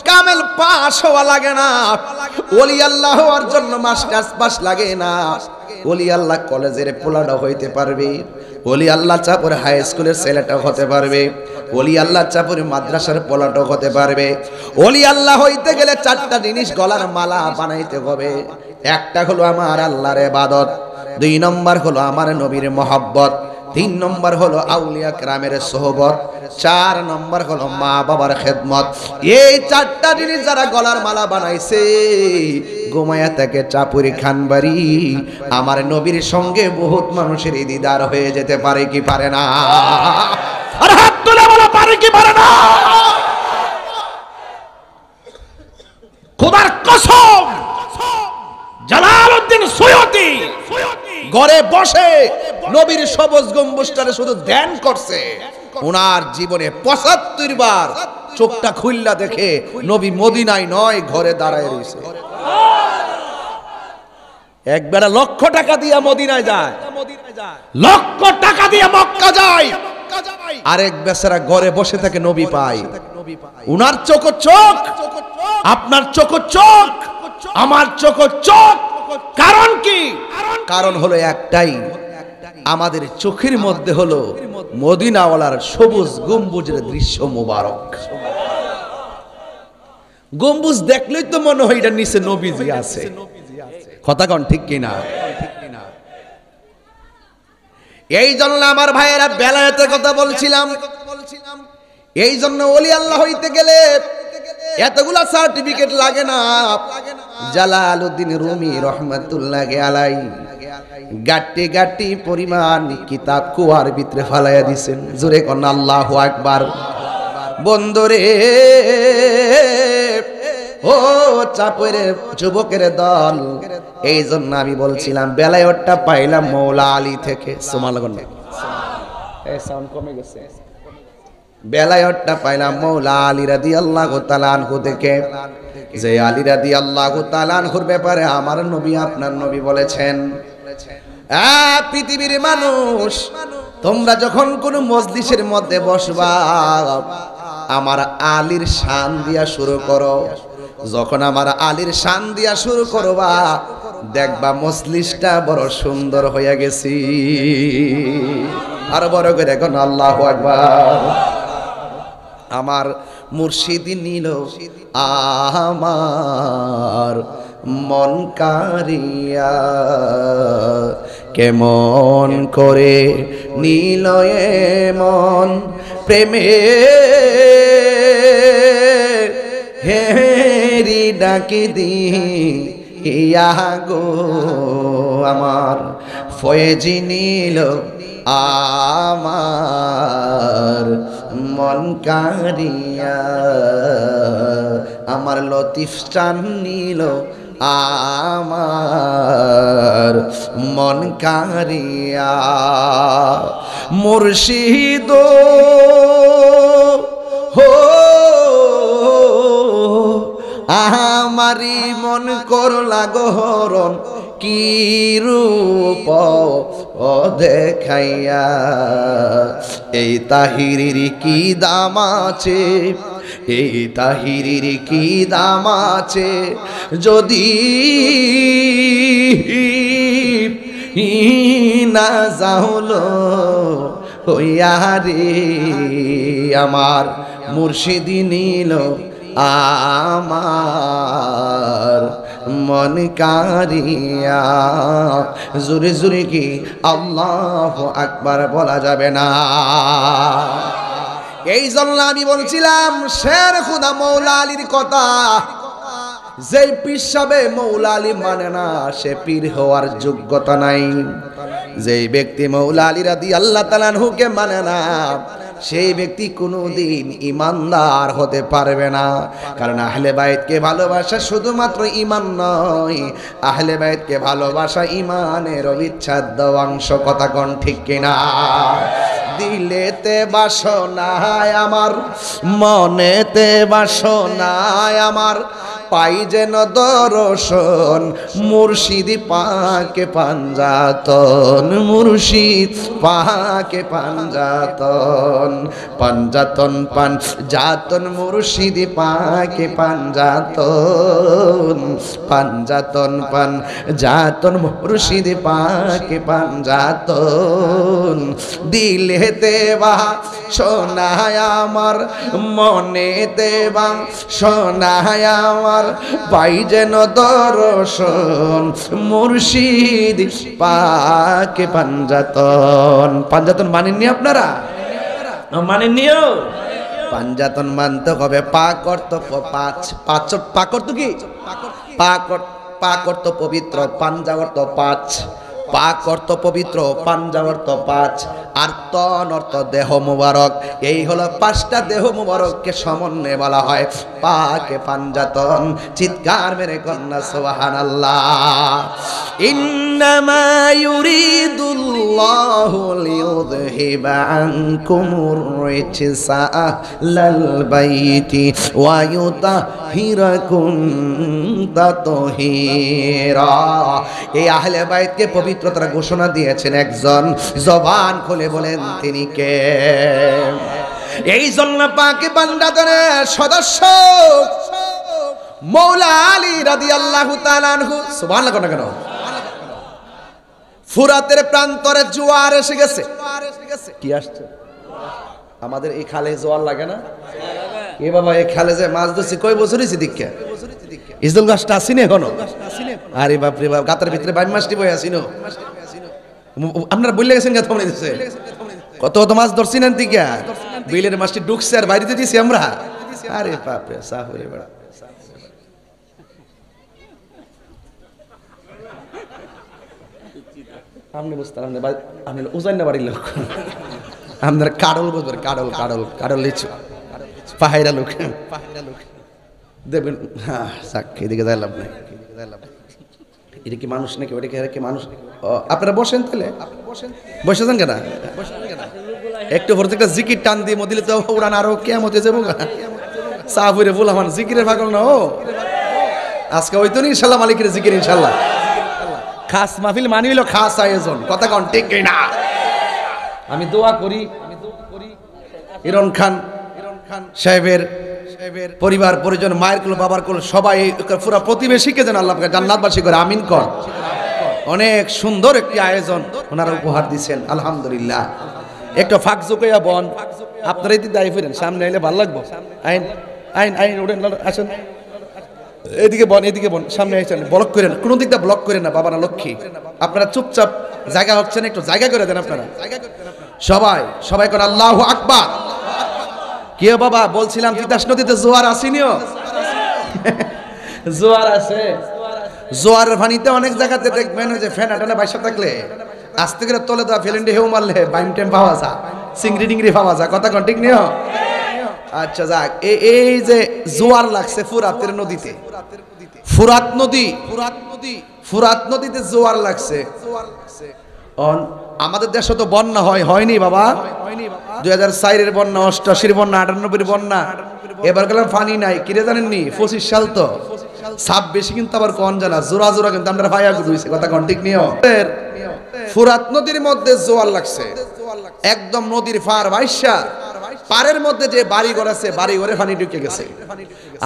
কামেল পাস হওয়া লাগে না, ওলি আল্লাহ হওয়ার জন্য মাস্টার্স পাস লাগে না। ওলি আল্লাহ কলেজের পোলাটা হইতে পারবে, ওলি আল্লাহ চাপরে হাই স্কুলের ছেলেটাও হতে পারবে, ওলি আল্লাহ চাপরে মাদ্রাসার পোলাটাও হতে পারবে। ওলি আল্লাহ হইতে গেলে চারটা জিনিস গলার মালা বানাইতে হবে। একটা হলো আমার আল্লাহর ইবাদত, দুই নম্বর হলো আমার নবীর মহব্বত, তিন নম্বর হলো আউলিয়া কেরামের সোহবত, চার নম্বর হলো মা বাবার খেদমত। এই চারটা জিনিস যারা গলার মালা বানাইছে, গোমায়া থেকে চাপুরি খানবাড়ি আমার নবীর সঙ্গে বহুত মানুষের দিদার হয়ে যেতে পারে কি পারে না? আর হাত তুলে বলো পারে কি পারে না? খোদার কসম, জালালউদ্দিন সৈয়দী ঘরে বসে নবীর সবুজ গম্বুজটারে শুধু ধ্যান করছে। ওনার জীবনে ৭৫ বার চোখটা খুললা দেখে নবী মদিনায় নয় ঘরে দাঁড়ায় রইছে। একবার লক্ষ টাকা দিয়া মদিনায় যায়, লক্ষ টাকা দিয়ে মক্কা যায়, আরেক বেচারা ঘরে বসে থাকে নবী পায়। উনার চোখ চোখ, আপনার চোখ চোখ, আমার চোখ চোখ। কারণ কি? কারণ হলো একটাই, আমাদের চোখের মধ্যে হলো মদিনাওয়ালার সবুজ গম্বুজের দৃশ্য মুবারক। গম্বুজ দেখলেই তো মনে হয় এটা নিচে নবীজি আছে। কথা কন ঠিক কিনা? এই জন্য আমার ভাইয়েরা বেলায়েতের কথা বলছিলাম। এই জন্য ওলি আল্লাহ হইতে গেলে এতগুলা সার্টিফিকেট লাগে না। জালালউদ্দিন রুমি রহমাতুল্লাহি আলাইহি গাটি গাটি পরিমাণ কিতাব কুয়ার ভিতরে ফালাইয়া দিছেন। জোরে কোন আল্লাহু আকবার। বন্ধুরে ও চাপরে যুবকের দল, এই জন্য আমি বলছিলাম বেলায়েতটা পাইলাম মৌলা আলী থেকে। সুবহানাল্লাহ। এই সাউন্ড কমে গেছে। বেলায়েতটা পাইলাম মৌলা আলী রাদিয়াল্লাহু তাআলা আনহু থেকে, যে আলী রাদিয়াল্লাহু তাআলা আনহুর ব্যাপারে আমার নবী আপনার নবী বলেছেন, পৃথিবীর মানুষ তোমরা যখন কোন মজলিসের মধ্যে বসবা আমার আলীর শান দিয়া শুরু করো। যখন আমার আলীর শান দিয়া শুরু করবা দেখবা মজলিসটা বড় সুন্দর হইয়া গেছি। আর বড় করে এখন আল্লাহু আকবার। আমার মুর্শিদ নিল আমার মন কারিয়া, কেমন করে নিল মন প্রেমে হেরি ডাকি দি ইয়া গো, আমার ফয়েজি নিল আমার মন কারিয়া, আমার লতিফ চান নিল আমার মন কারিয়া। মুর্শিদ হো আমারি মন করলা গহরণ, কি রূপ ও দেখাইয়া, এই তাহিরির কি দাম আছে, এই তাহিরির কি দাম আছে, যদি না যাওলো হইয়া রে, আমার মুর্শিদি নিল আমার মন কারিয়া। জোরে জোরে কি আল্লাহু আকবার বলা যাবে না? এই জন্য আমি বলছিলাম শের খুদা মৌলা আলীর কথা, যেই পীর সাহেব মৌলা আলী মানে না সে পীর হওয়ার যোগ্যতা নাই। যেই ব্যক্তি মৌলা আলী রাদিয়াল্লাহু তাআলা আনহুকে মানে না সেই ব্যক্তি কোনোদিন ইমানদার হতে পারবে না। কারণ আহলে বাইতকে ভালোবাসা শুধুমাত্র ইমান নয়, আহলে বাইতকে ভালোবাসা ইমানের অবিচ্ছেদ্য অংশ। কথা কোন ঠিক কিনা? দিলেতে বাসনায় আমার, মনেতে বাসনায় আমার, পাই যেন দর্শন মুর্শিদ পাকে পাঞ্জাতন, মুর্শিদ পাকে পাঞ্জাতন, পাঞ্জাতন পাঞ্জাতন মুর্শিদ পাকে পাঞ্জাতন, পাঞ্জাতন পাঞ্জাতন মুর্শিদ পাকে পাঞ্জাতন। দিলেতে বাসনায় আমার, মনেতে বাসনায় আমার, পাই যেন দর্শন মুর্শিদ পাকে পাঞ্জাতন। পাঞ্জাতন মানেননি আপনারা? মানেননিও? পাঞ্জাতন মানতে হবে। পাক অর্থ পাঁচ, পাক অর্থ কি? পাক অর্থ পবিত্র, পাঞ্জা অর্থ পাঁচ। পাক অর্থ পবিত্র, পাঞ্জা অর্থ পাঁচ, আর তন অর্থ দেহ মুবারক। এই হলো পাঁচটা দেহ মুবারককে সমন্বয়ে বলা হয় পাকে পাঞ্জাতন। চিৎকার মেরে কন্যা সুবহানাল্লাহ। ইন্নামা ইউরিদুল্লাহু লিইউযহিবা আনকুমুর রিজসা আহলাল বাইতি ওয়া ইউতাহিরাকুম তাতহীরা। এই আহলে বাইতকে পবিত্রতার ঘোষণা দিয়েছেন একজন, জবান খুলে বলেন তিনি কে? এই জন্য পাকে পাঞ্জাতনের সদস্য মৌলা আলী রাদিয়াল্লাহু তাআলা আনহু। সুবহানাল্লাহ কোন কেন? ফুরাতের প্রান্তরে জোয়ার এসে গেছে। কি আসছে? আমাদের এই খালে জোয়ার লাগে না? এ বাবা এই খালে যে মাছ ধরছি কয় বছর হয়েছে দীক্ষা? ইজল গাছটা আসিনি এখনো? আরে বাপ রে বাপ, গাতার ভিতরে 22 মাসটি বই আসিনো। আপনারা বললে গেছেন কথা মনে দিচ্ছে কত কত মাছ ধরছি না দিকা, বিলের মাছটি ঢুকছে আর বাইরে দিয়েছি আমরা। আরে বাপ রে সাহরে বড়। আপনি বুঝতে আপনি উজান না বাড়ির লোক, আপনার কাডল বুঝবেন, কাডল কাডল কাডল লিচু পাহাইরা লোক দেবেন। হ্যাঁ সাক্ষী এদিকে যাইলাম না, এটা কি মানুষ নাকি? ওটা কি মানুষ? আপনারা বসেন তাহলে, বসেছেন কেন? একটু ভোর একটা জিকির টান দিয়ে মদিলে তো উড়ান আরো কেমতে যাবো সাহাবুরে বল আমার জিকিরের পাগল না। ও আজকে ওই তো ইনশাল্লাহ মালিকের জিকির ইনশাল্লাহ। খাস মাহফিল মানি হইল খাস আয়োজন। কথা কন ঠিক না? আমি দোয়া করি ইরন খান সাহেবের পরিবার পরিজন, মায়ের কুল বাবার কুল সবাই পুরা প্রতিবেশীকে যেন আল্লাহ জান্নাতবাসী করে আমিন কর। অনেক সুন্দর একটি আয়োজন ওনারা উপহার দিচ্ছেন আলহামদুলিল্লাহ। একটু ফাঁক ঝুঁকাইয়া বন, আপনারা এদিকে দাঁড়িয়ে ফিরেন, সামনে আইলে ভালো লাগবো। আইন আইন আইন ওঠেন, আসেন এদিকে বন, সামনে আসেন, ব্লক করেন, কোনো দিক দিয়ে ব্লক করেন না, বাবা না লক্ষ্মী। আপনারা চুপচাপ জায়গা হচ্ছেন, একটু জায়গা করে দেন আপনারা সবাই করে আল্লাহু আকবার। কি বাবা বলছিলাম তিতাস নদীতে জোয়ার আসেনিও? জোয়ার আছে, জোয়ারের পানিতে অনেক জায়গাতে দেখবেন যে ফেনা টানা বাইসা থাকলে আস্তে করে তলে দেওয়া ফেলেন্ডে হেউ মারলে বাইম টেম পাওয়া যায়, চিংড়ি টিংড়ি পাওয়া যায়, কথা কোন ঠিক নিও? আচ্ছা যাক, এই যে জোয়ার লাগছে ফুরাতের নদীতে, ফুরাত নদীতে জোয়ার লাগছে। আমাদের দেশে তো বন্যা হয়নি বাবা, 2004-এর বন্যা, 88-র বন্যা, 98-র বন্যা, এবার গেলাম পানি নাই। কিরে জানেননি 25 সাল তো 26 কিন্তু আবার কোন জানা জোড়া জোড়া কিন্তু আমরা ভাইয়া গুইছে, কথা কোন ঠিক নিও? ফুরাত নদীর মধ্যে জোয়ার লাগছে, একদম নদীর পার বাইশা, পারের মধ্যে যে বাড়িঘর আছে বাড়িঘরে পানি ঢুকে গেছে।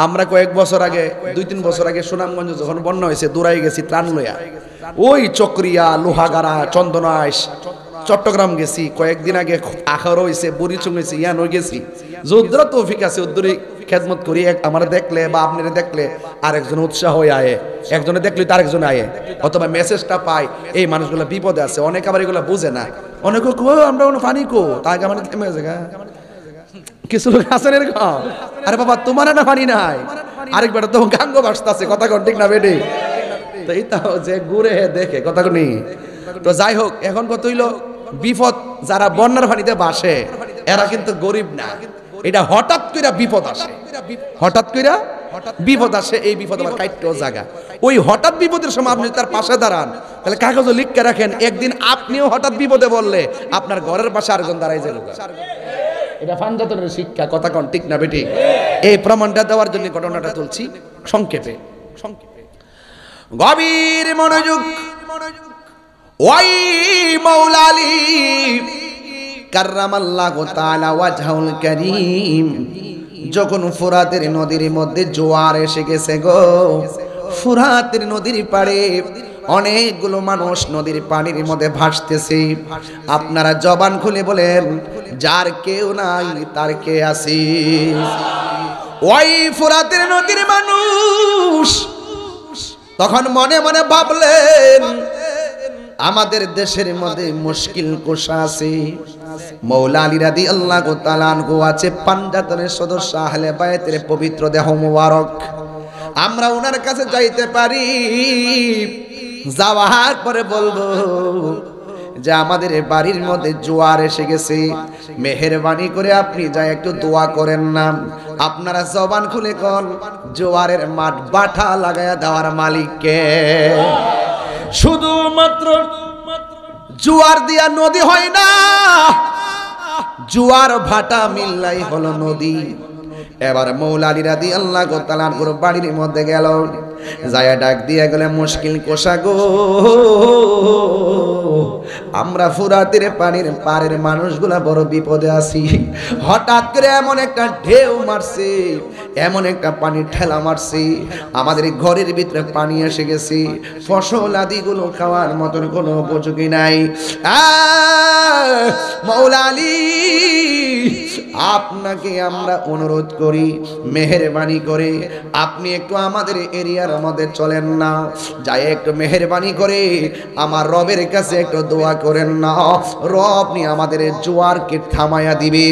আমরা কয়েক বছর আগে 2-3 বছর আগে সুনামগঞ্জ যখন বন্যা হয়েছে দৌড়াই গেছি ত্রাণ লইয়া, ওই চক্রিয়া, লোহাগাড়া, চন্দনাইশ, চট্টগ্রাম গেছি, কয়েকদিন আগে আখার হয়েছে, বরিচুং হয়েছে, ইয়ান হয়ে গেছি। যদ্রা তৌফিক আছে উদ্দুরি খেদমত করি, আমার দেখলে বা আপনারা দেখলে আরেকজন উৎসাহ হয়ে আয়ে, একজনে দেখলে তো আরেকজন আয়ে, অথবা মেসেজটা পাই এই মানুষগুলো বিপদে আছে। অনেক আবার এগুলো বুঝে না, অনেকে আমরা কোনো পানি কো তাকে আমার থেমে গেছে, কিছু লোক আছেন এরকম, আরে বাবা তোমার না পানি নাই, আরেক বেটা তো গাঙ্গ বাসতাছে, কথা কোন ঠিক না বেডি? তো এই তো যে ঘুরে দেখে, কথা কোনি? তো যাই হোক, এখন কত হইলো বিপদ, যারা বন্যার পানিতে বাসে এরা কিন্তু গরিব না, এটা হঠাৎ কইরা বিপদ আসে, হঠাৎ কইরা বিপদ আসে, এই বিপদ আবার কাইটেও জায়গা। ওই হঠাৎ বিপদের সময় আপনি তার পাশে দাঁড়ান, তাহলে কাগজে লিখকে রাখেন, একদিন আপনিও হঠাৎ বিপদে বললে আপনার ঘরের পাশে আরেকজন দাঁড়াই যাবে। এটা ফানজাতনের শিক্ষা, কথা কোন ঠিক না বেটি? এই প্রমাণটা দেওয়ার জন্য ঘটনাটা তুলছি সংক্ষেপে। গভীর মনোযোগ। ওই মাওলা আলী কাররামাল্লাহু তাআলা ওয়াজহুল কারীম যখন ফুরাতের নদীর মধ্যে জোয়ার এসে গেছে গো, ফুরাতের নদীর পাড়ে অনেকগুলো মানুষ নদীর পানির মধ্যে ভাসতেছে। আপনারা জবান খুলে বলেন, যার কেউ নাই তার কে আছে? ওই ফুরাতের নদীর মানুষ তখন মনে মনে ভাবলেন, আমাদের দেশের মধ্যে মুশকিল কুশা আছে, মৌলা আলী রাদিয়াল্লাহু তাআলা আনহু আছে, পাঞ্জাতনের সদস্য আহলে বায়তের পবিত্র দেহ মুবারক, আমরা ওনার কাছে যাইতে পারি, যাওয়ার পরে বলবো যে আমাদের বাড়ির মধ্যে জোয়ার এসে গেছে, মেহেরবানি করে আপনি যা একটু দোয়া করেন না। আপনারা জবান খুলে কোন, জোয়ারের মাঠ বাঠা লাগায়া দেওয়ার মালিককে। শুধুমাত্র জোয়ার দিয়া নদী হয় না, জোয়ার ভাটা মিললাই হলো নদী। এবার মৌলা আলী রাদিয়াল্লাহু তাআলা আনহুর বাড়ির মধ্যে গেল, যায়া ডাক দিয়ে গেলে, মুশকিল কোষা গো, আমরা ফুরাতের পানির পাড়ের মানুষগুলা বড় বিপদে আছি। হঠাৎ করে এমন একটা ঢেউ মারছে, এমন একটা পানির ঠেলা মারছে, আমাদের ঘরের ভিতরে পানি এসে গেছে, ফসল আদিগুলো খাওয়ার মতন কোনো উপযোগী নাই। মৌলা আলী, আপনাকে আমরা অনুরোধ করি, মেহেরবানি করে আপনি একটু আমাদের এরিয়ার মধ্যে চলেন না, যাই একটু মেহেরবানি করে আমার রবের কাছে একটু দোয়া করেন না, রব আপনি আমাদের জোয়ারকে থামাইয়া দিবে।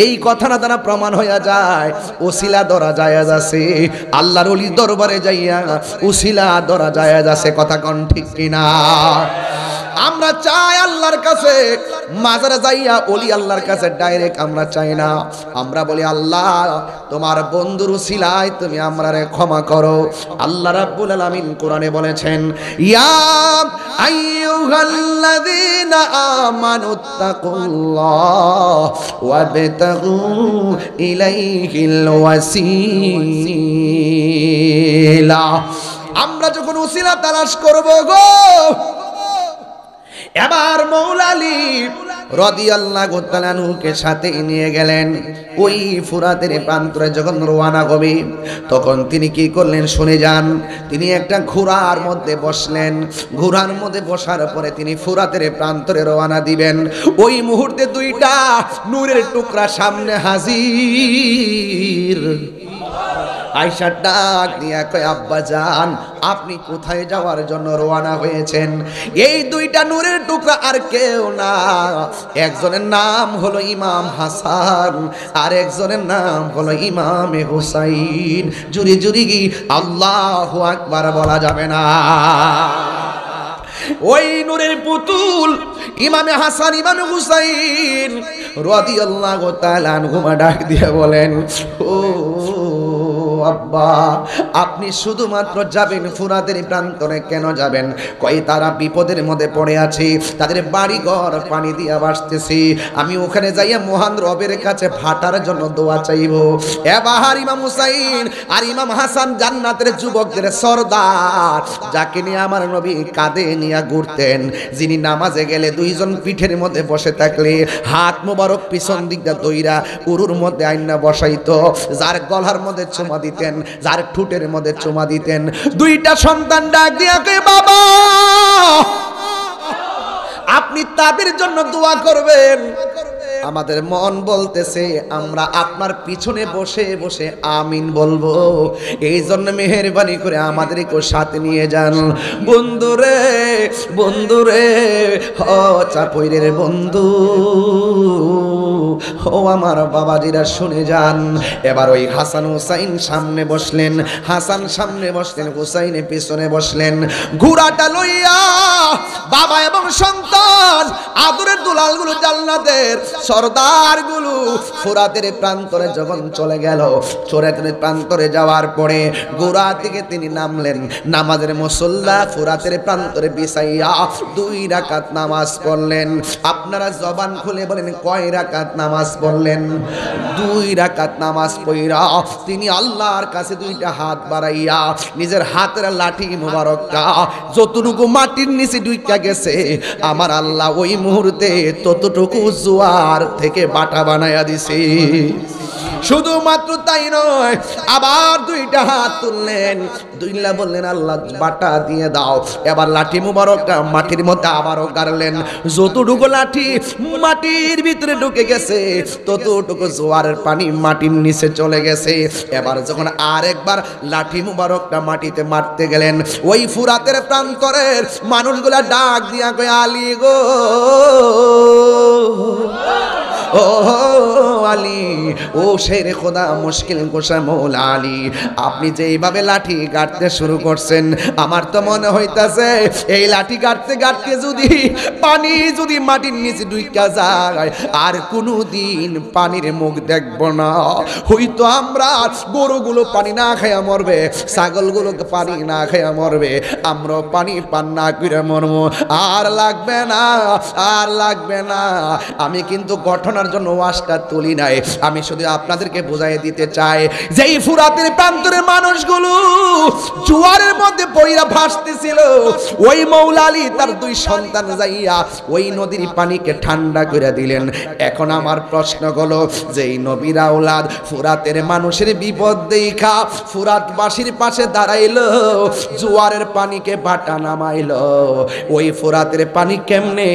এই কথাটা দ্বারা প্রমাণ হইয়া যায় ওসিলা ধরা জায়েজ আছে, আল্লাহর ওলি দরবারে যাইয়া ওসিলা ধরা জায়েজ আছে, কথা কোন ঠিক কিনা? আমরা চাই আল্লাহর কাছে মাজারে যাইয়া ওলি আল্লাহর কাছে ডাইরেক্ট আমরা চাই না, আমরা বলি আল্লাহ তোমার বন্ধুর উসিলায় তুমি আমরারে ক্ষমা করো। আল্লাহ রাব্বুল আলামিন কোরআনে বলেছেন, ইয়া আইয়ুহাল্লাযীনা আমানুত্তাকুল্লাহ ওয়াবতাগু ইলাইহিল ওয়াসিলা। আমরা যখন উসিলা তালাশ করব গো, এবার মৌলা আলী রাদিয়াল্লাহু তাআলা আনহুকে সাথে নিয়ে গেলেন। ওই ফুরাতের প্রান্তরে যখন রওনা হবে তখন তিনি কি করলেন শুনে যান। তিনি একটা ঘোড়ার মধ্যে বসলেন। ঘোড়ার মধ্যে বসার পরে তিনি ফুরাতের প্রান্তরে রওনা দিবেন। ওই মুহূর্তে দুইটা নূরের টুকরা সামনে হাজির। আয়েশা ডাক দিয়া কয়, আব্বা জান, আপনি কোথায় যাওয়ার জন্য রওনা হয়েছেন? এই দুইটা নূরের টুকরা আর কেউ না, একজনের নাম হলো ইমাম হাসান আর একজনের নাম হলো ইমামে হুসাইন। জুরি জুরি কি আল্লাহু আকবার বলা যাবে না? ওই নূরের পুতুল ইমামে হাসান ইমামে হুসাইন রাদিয়াল্লাহু তাআলা আনহুমা ডাক দিয়ে বলেন, ও আব্বা, আপনি শুধুমাত্র যাবেন ফুরাতের প্রান্তরে। কেন যাবেন? কয় তারা বিপদের মধ্যে পড়ে আছে, তাদের বাড়ি ঘর পানি দিয়া ভাসতেছে। আমি ওখানে যাইয়া মহান রবের কাছে ভাটার জন্য দোয়া চাইব। এবার ইমাম হুসাইন আর ইমাম হাসান জান্নাতের যুবকদের সরদার, যাকে নিয়ে আমার নবী কাঁধে নিয়ে ঘুরতেন, যিনি নামাজে গেলে দুইজন পিঠের মধ্যে বসে থাকলে হাত মোবারক পিছন দিকটা দইরা উরুর মধ্যে আইনা বসাইতো, যার গলার মধ্যে চুমা দিতেন, যার ঠোঁটের মধ্যে চুমা দিতেন। দুইটা সন্তান ডাক দিয়া কয়, বাবা, আপনি তাদের জন্য দোয়া করবেন। আমাদের মন বলতেছে আমরা আপনার পিছনে বসে বসে আমিন বলবো, এই জন্য মেহেরবানি করে আমাদেরকে সাথে নিয়ে যান। বন্ধুরে বন্ধুরে, ও চাপইরের বন্ধু, ও আমার বাবাজিরা শুনে যান। এবার ওই হাসান হুসাইন সামনে বসলেন, হাসান সামনে বসলেন, হুসাইনে পিছনে বসলেন। ঘোড়াটা লইয়া বাবা এবং সন্তান, আদরের দুলালগুলো, জান্নাতের সরদারগুলো ফুরাতের প্রান্তরে যখন চলে গেল, ফুরাতের প্রান্তরে যাওয়ার পরে ঘোড়া থেকে তিনি নামলেন। নামাজের মুসল্লা ফুরাতের প্রান্তরে বিছাইয়া 2 রাকাত নামাজ পড়লেন। আপনারা জবান খুলে বলেন, কয় রাকাত নামাজ পড়লেন? 2 রাকাত নামাজ পড়া তিনি আল্লাহর কাছে 2টা হাত বাড়াইয়া নিজের হাতের লাঠি মোবারকটা যতটুকু মাটির নিচে ঢুইকা গেছে, আমার আল্লাহ ওই মুহূর্তে ততটুকু জোয়ার থেকে বাটা বানায়া দিছে। শুধুমাত্র তাই নয়, আবার 2টা হাত তুললেন, দুইলা বললেন, আল্লাহ বাটা দিয়ে দাও। এবার লাঠি মুবারকটা মাটির মধ্যে আবারও গাড়লেন। যতটুকু লাঠি মাটির ভিতরে ঢুকে গেছে, ততটুকু জোয়ারের পানি মাটির নিচে চলে গেছে। এবার যখন আরেকবার লাঠি মুবারকটা মাটিতে মারতে গেলেন, ওই ফুরাতের প্রান্তরের মানুষগুলা ডাক দিয়া কয়, আলী গো, ও আলী, ও শেরে খোদা, মুশকিল কোশা মৌলা আলী, আপনি যে এইভাবে লাঠি গাড়তে শুরু করছেন, আমার তো মনে হইতাছে এই লাঠি গাড়তে গাড়তে যদি পানি যদি মাটির নিচে ঢুইকা যায় আর কোনোদিন পানির মুখ দেখব না। হয়তো আমরা গরুগুলো পানি না খাইয়া মরবে, ছাগলগুলো পানি না খাইয়া মরবে, আমরা পানি পান না করে মরবো। আর লাগবে না, আর লাগবে না। আমি কিন্তু ঘটনার জন্য ওয়াজটা তুলি নাই, আমি শুধু আপনাদেরকে বুঝাই দিতে চাই যে এই ফুরাতের প্রান্তরের মানুষগুলো জোয়ারের মধ্যে পইরা ভাসতেছিল, ওই মৌলা আলী তার 2 সন্তান যাইয়া ওই নদীর পানিকে ঠান্ডা করে দিলেন। এখন আমার প্রশ্ন হলো যে এই নবীর আওলাদ ফুরাতের মানুষের বিপদ দেখা ফুরাতবাসীর পাশে দাঁড়াইলো, জোয়ারের পানিকে বাটা নামাইলো, ওই ফুরাতের পানি কেমনে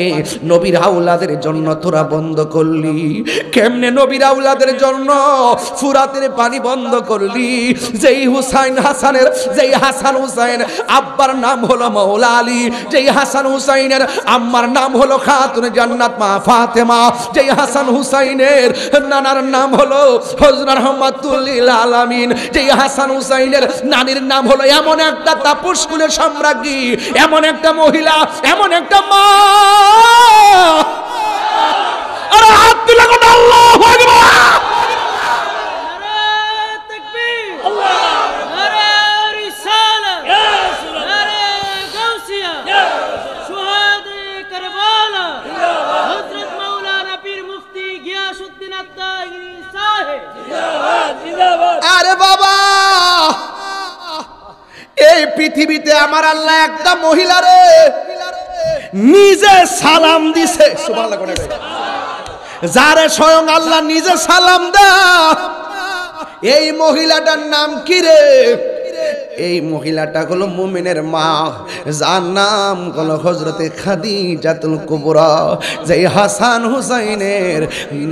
নবীর আওলাদের জন্য তোরা বন্ধ করলি? কেমনে নবীর আওলাদের জন্য ফুরাতের পানি বন্ধ করলি? যেই হুসাইন হাসানের, যেই হাসান হুসাইন আব্বার নাম হলো মৌলা আলী, যেই হাসান হুসাইনের আম্মার নাম হলো খাতুন জান্নাত মা ফাতেমা, যেই হাসান হুসাইনের নানার নাম হলো হযরত রহমাতুল লিল আলামিন, যেই হাসান হুসাইনের নানির নাম হলো এমন একটা তাপস কুলের সম্রাজ্ঞী, এমন একটা মহিলা, এমন একটা মা। আরে হাত তুলে কোন আল্লাহু আকবার! আরে বাবা, এই পৃথিবীতে আমার আল্লাহ একটা মহিলারে নিজে সালাম দিছে। সুবহানাল্লাহ। যারে স্বয়ং আল্লাহ নিজে সালাম দেয়, এই মহিলাটার নাম কি রে? এই মহিলাটা হলো মুমিনের মা, যার নাম হলো হযরতে খাদিজাতুল কুবরা। যেই হাসান হুসাইনের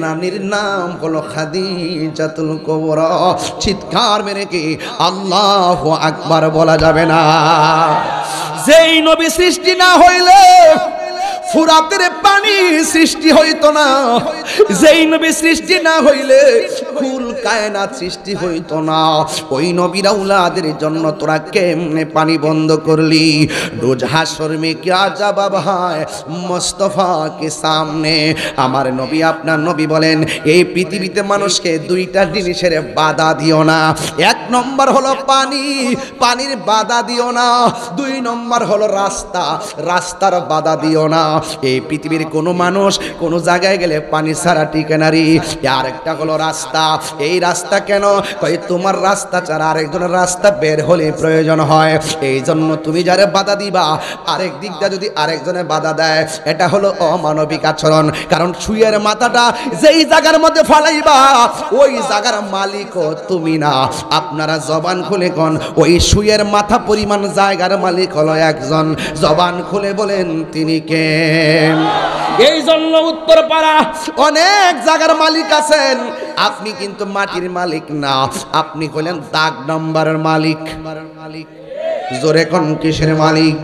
নানির নাম হলো খাদিজাতুল কুবরা। চিৎকার মেরে কি আল্লাহু আকবার বলা যাবে না? যেই নবী সৃষ্টি না হইলে ফুরাতের পানি সৃষ্টি হইতো না, যেই নবী সৃষ্টি না হইলে কুল কায়নাত সৃষ্টি হইতো না। ওই নবীর আওলাদের জন্য তোরা কেমনে পানি বন্ধ করলি? রোজ হাসর মে কিয়া জবাব হয় মুস্তাফা কে সামনে। আমার নবী আপনার নবী বলেন, এই পৃথিবীতে মানুষকে দুইটা জিনিসের বাধা দিও না। এক নম্বর হলো পানি, পানির বাধা দিও না। দুই নম্বর হলো রাস্তা, রাস্তার বাধা দিও না। এই পৃথিবীর কোনো মানুষ কোনো জায়গায় গেলে পানি ছাড়া টিকে না রে। আর একটা হলো রাস্তা। এই রাস্তা কেন? কই তোমার রাস্তা ছাড়া আরেকজনের রাস্তা বের হলে প্রয়োজন হয়। এই জন্য তুমি যারে বাধা দিবা, আরেক দিকটা যদি আরেকজনের বাধা দেয়, এটা হলো অমানবিক আচরণ। কারণ সুয়ের মাথাটা যেই জায়গার মধ্যে ফালাইবা, ওই জায়গার মালিকও তুমি না। আপনারা জবান খুলে কোন, ওই সুয়ের মাথা পরিমাণ জায়গার মালিক হলো একজন। জবান খুলে বলেন তিনি কে? এই জন্য উত্তরপাড়া অনেক জায়গার মালিক আছেন, আপনি কিন্তু মাটির মালিক না, আপনি হলেন দাগ নাম্বারের মালিক। জোরে কোন কিসের মালিক?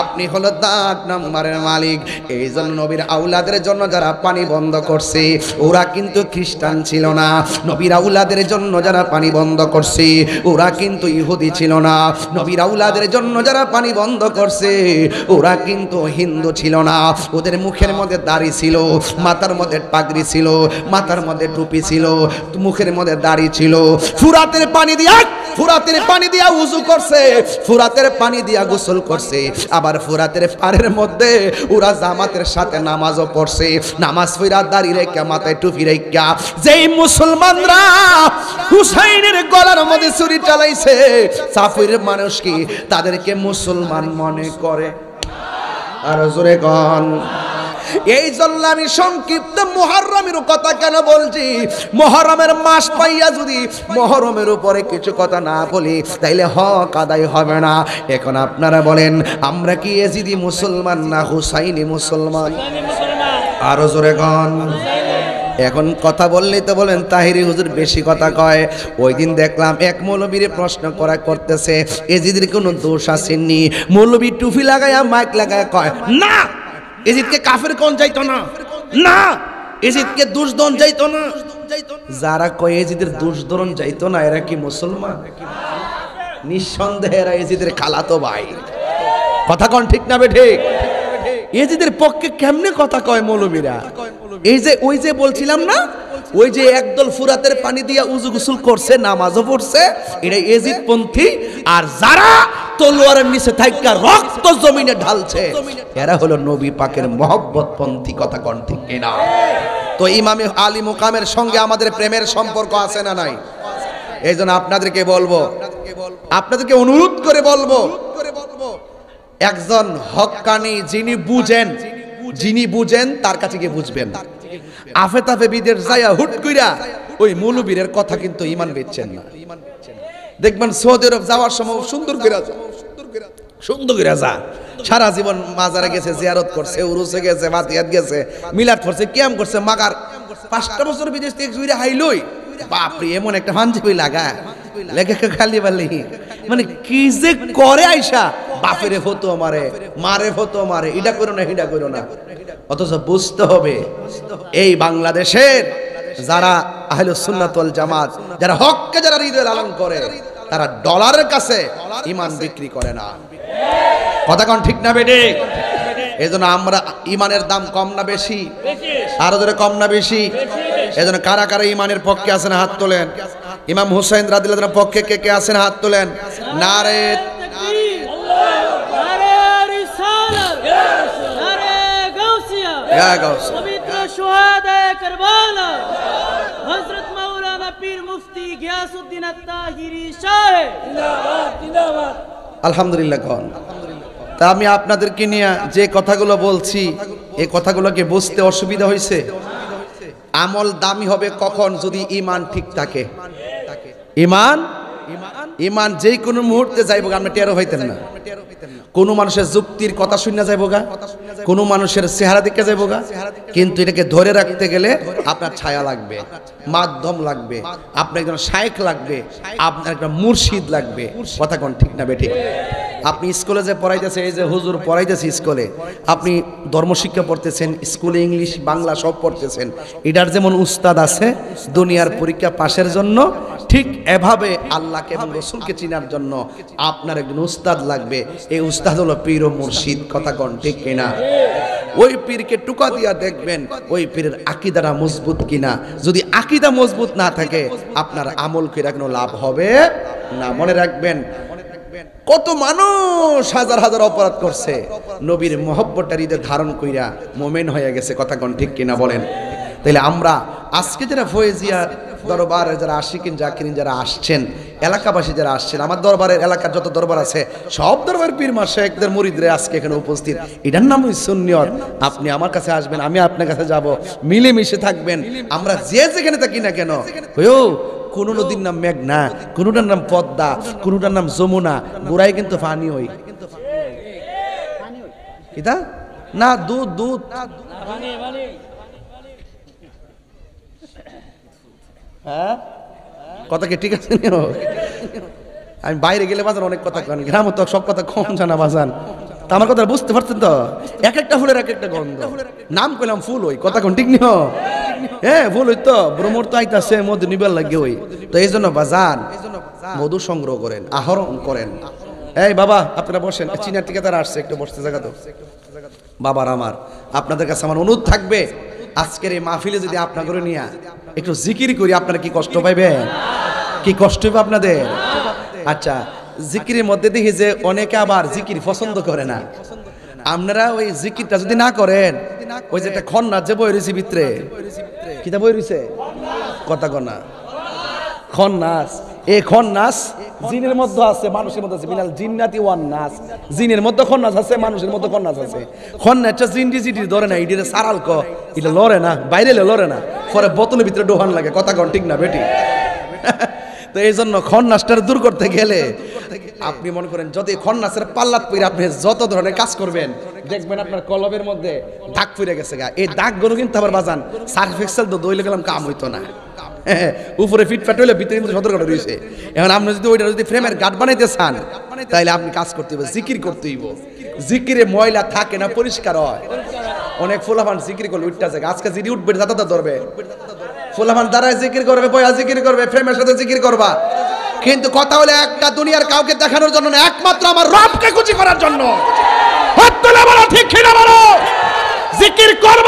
আপনি হলো দাগ নাম্বারের মালিক। এই জন্য নবীর আউলাদের জন্য যারা পানি বন্ধ করছে, ওরা কিন্তু খ্রিস্টান ছিল না। নবীর আউলাদের জন্য যারা পানি বন্ধ করছে, ওরা কিন্তু ইহুদি ছিল না। নবীর আউলাদের জন্য যারা পানি বন্ধ করছে, ওরা কিন্তু হিন্দু ছিল না। ওদের মুখের মধ্যে দাড়ি ছিল, মাথার মধ্যে পাগড়ি ছিল, মাথার মধ্যে টুপি ছিল, মুখের মধ্যে দাড়ি ছিল। ফুরাতের পানি দিয়া, ফুরাতের পানি দিয়া উযু করছে, ফুরাতের পানি দিয়া গোসল করছে। আবার ফুরাতের পাড়ের মধ্যে ওরা জামাতের সাথে নামাজও পড়ছে। নামাজ পড়া দাড়ি রেখে মাথায় টুপি রেখা যেই মুসলমানরা হুসাইনের গলার মধ্যে ছুরি চালাইছে, সাফিরের মানুষ কি তাদেরকে মুসলমান মনে করে? আর জোরে গান। এই জন্য আমি সংক্ষিপ্ত মুহররমের কথা কেন বলছি? মুহররমের মাস পাইয়া যদি মুহররমের উপরে কিছু কথা না বলি, তাইলে হক আদায় হবে না। এখন আপনারা বলেন, আমরা কি এজিদি মুসলমান না হুসাইনি মুসলমান? আরো জোরে গান। এখন কথা বললেই তো বলেন তাহিরি হুজুর বেশি কথা কয়। ওই দিন দেখলাম এক মৌলবীর প্রশ্ন করতেছে, এজিদের কোনো দোষ আসেনি। মৌলবী টুপি লাগায়া মাইক লাগায়া কয়, না এজিদকে কাফের কোন যাইতো না, না এজিদকে দুশদন যাইতো না। যারা কয় এজিদের দুশদন যাইতো না, এরা কি মুসলমান? নিঃসন্দেহে এরা এজিদের খালাতো ভাই। কথা কোন ঠিক না বেঠে? এজিদের পক্ষে কেমনে কথা কয় মৌলবীরা? এই যে ওই যে বলছিলাম না, ওই যে একদল ফুরাতের পানি দিয়া উযু গোসল করছে, নামাজও পড়ছে, এটা এজিদ পন্থী। আর যারা তলোয়ারের নিচে থাইকা রক্ত জমিনে ঢালছে, এরা হলো নবী পাকের মহব্বত পন্থী। কথা কোন ঠিক কিনা? তো ইমামে আলী মুকামের সঙ্গে আমাদের প্রেমের সম্পর্ক আছে না নাই? এই জন্য আপনাদেরকে বলবো, আপনাদেরকে অনুরোধ করে বলবো, একজন হক্কানি যিনি বুঝেন তার কাছে গিয়ে বুঝবেন। আফে তাফে বিদের যায়া হুট কইরা ওই মৌলবীরের কথা কিন্তু ইমান বেচছেন না। দেখবেন সৌদি আরব যাওয়ার সময় সুন্দর করে যা, সারা জীবন মাজারে গেছে, জিয়ারত করছে, উরুসে গেছে, বাতিয়াত গেছে, মিলাদ করছে, কিয়াম করছে, মাগার 5টা বছর বিদেশ থেকে ঘুরে হাইলই বাপরে এমন একটা পাঞ্জাবি লাগা লেখা খালি বালি, মানে কি যে করে আইসা বাপেরে হতো মারে হতো মারে, এটা করো না এটা করো না। অথচ বুঝতে হবে এই বাংলাদেশের যারা আহলুস সুন্নাত ওয়াল জামাত, যারা হককে যারা হৃদয়ে লালন করে, তারা ডলারের কাছে ঈমান বিক্রি করে না। কথা কোন ঠিক না বেটে? এজন্য আমরা ঈমানের দাম কম না বেশি? আরো জোরে কম না বেশি? এজন্য কারা কারা ঈমানের পক্ষে আছেন হাত তোলেন। ইমাম হুসাইন রাদিয়াল্লাহু আনহুর পক্ষে কে কে আছেন হাত তোলেন। নারে ইয়া গাউস, পবিত্র শুহাদা কারবালা হযরত মাওলানা পীর মুফতি গিয়াসউদ্দিন আত-তাহিরি সাহেব জিন্দাবাদ জিন্দাবাদ। আলহামদুলিল্লাহ কোন। তা আমি আপনাদেরকে নিয়ে যে কথাগুলো বলছি, এই কথাগুলোকে বুঝতে অসুবিধা হয়েছে? আমল দামি হবে কখন? যদি ঈমান ঠিক থাকে। ঈমান ঈমান যেই কোনো মুহূর্তে যাইব গা, আপনি টেরও হইতেন না। কোন মানুষের যুক্তির কথা শুনে যাইব গা, কোন মানুষের চেহারা দেখে যাইব গা, কিন্তু এটাকে ধরে রাখতে গেলে আপনার ছায়া লাগবে, মাধ্যম লাগবে, আপনার একজন শায়েখ লাগবে, আপনার একটা মুর্শিদ লাগবে। কথা কোন ঠিক না বেঠিক? আপনি স্কুলে যে পড়াইতেছে, এই যে হুজুর পড়াইতেছে স্কুলে, আপনি ধর্মশিক্ষা পড়তেছেন, স্কুলে ইংলিশ বাংলা সব পড়তেছেন, এটার যেমন উস্তাদ আছে দুনিয়ার পরীক্ষা পাশের জন্য, ঠিক এভাবে আল্লাহকে এবং রসুলকে চিনার জন্য আপনার একজন উস্তাদ লাগবে। এই উস্তাদ হলো পীর ও মুর্শিদ। কথা কোন ঠিক কিনা? ওই পীরকে টুকা দিয়া দেখবেন ওই পীরের আকীদাটা মজবুত কিনা। যদি আকীদা মজবুত না থাকে আপনার আমল করে কোনো লাভ হবে না। মনে রাখবেন, কত মানুষ হাজার হাজার অপরাধ করছে, নবীর মহব্বতটা হৃদয়ে ধারণ কইরা মোমেন হয়ে গেছে। কথা কোন ঠিক কিনা বলেন? তাইলে আমরা আজকে যারা ফয়েজিয়া দরবারে যারা আশিকিন জাকিরিন যারা আসছেন, এলাকাবাসী যারা আসছেন, আমার দরবারের এলাকার যত দরবার আছে সব দরবার পীর মাশায়েখদের মুরিদরা আজকে এখানে উপস্থিত। এটার নামই সুন্নিয়ত। আপনি আমার কাছে আসবেন, আমি আপনার কাছে যাব, মিলেমিশে থাকবেন। আমরা যে যেখানে থাকি না কেন, কোন নদীর নাম মেঘনা, কোনটার নাম পদ্মা, কোনটার নাম যমুনা, গোড়াই কিন্তু পানি হই কিতা না দুধ দুধ। হ্যাঁ, কথা কি ঠিক আছে? আমি বাইরে গেলে বাজান অনেক কথা কন, গ্রাম তো সব কথা কম জানা বাজান। তা আমার কথা বুঝতে পারছেন তো? এক একটা ফুলের এক একটা গন্ধ। নাম কইলাম ফুল হই, কথা কোন ঠিক নিও? হ্যাঁ ফুল হই তো, ভ্রমর তো আইতাছে, মধু নিবার লাগে হই। তো এই জন্য বাজান মধু সংগ্রহ করেন, আহরণ করেন। এই বাবা আপনারা বসেন, চীনের থেকে তারা আসছে, একটু বসতে জায়গা তো। বাবার আমার, আপনাদের কাছে আমার অনুরোধ থাকবে, আজকের এই মাহফিলে যদি আপনার করে নিয়ে একটু জিকির করি, আপনারা কি কষ্ট পাইবেন? কি কষ্ট হবে আপনাদের? আচ্ছা, জিকিরের মধ্যে দেখি যে অনেকে আবার জিকির পছন্দ করে না। আপনারা ওই জিকিরটা যদি না করেন, ওই যে একটা খন্নাস যে বই রয়েছে ভিতরে, কিতা বই রয়েছে? কথা কনা খন্নাস। এই খন্নাস জিনের মধ্যে আছে, মানুষের মধ্যে আছে। মিনাল জিন্নাতি ওয়ান নাস, জিনের মধ্যে খন্নাস আছে, মানুষের মধ্যে খন্নাস আছে। খন্নাসটা জিনডি জিডি ধরে না, ইডিরে সারাল ক, এটা লড়ে না, বাইরে লড়ে না, পরে বোতলের ভিতরে ডোহান লাগে। কথা কন ঠিক না বেটি? তো এই জন্য খন্নাসটার দূর করতে গেলে আপনি মনে করেন যদি খন্নাসের পাল্লাত পইরা আপনি যত ধরনের কাজ করবেন, দেখবেন আপনার কলবের মধ্যে দাগ পড়ে গেছে গা। এই দাগগুলো কিন্তু আবার বাজান সার্ফ এক্সেল তো দইলে গেলাম কাম হইতো না। উপরে ফিটফাট হইলে ভিতরে কিন্তু সতর্ক রয়েছে। এখন আপনি যদি ওইটা যদি ফ্রেমের গার্ড বানাইতে চান, তাইলে আপনি কাজ করতে হবে, জিকির করতে হইব। জিকিরে ময়লা থাকে না, পরিষ্কার হয়। অনেক ফুলাফান জিকির করলে উঠতে যায়, আজকে যদি উঠবে দাদা ধরবে, ফুলাফান দ্বারাই জিকির করবে, বয়া জিকির করবে, ফ্রেমের সাথে জিকির করবা। কিন্তু কথা হলো একটা, দুনিয়ার কাউকে দেখানোর জন্য না, একমাত্র আমার রবকে খুশি করার জন্য। ঠিক কিনা বলো? জিকির করব,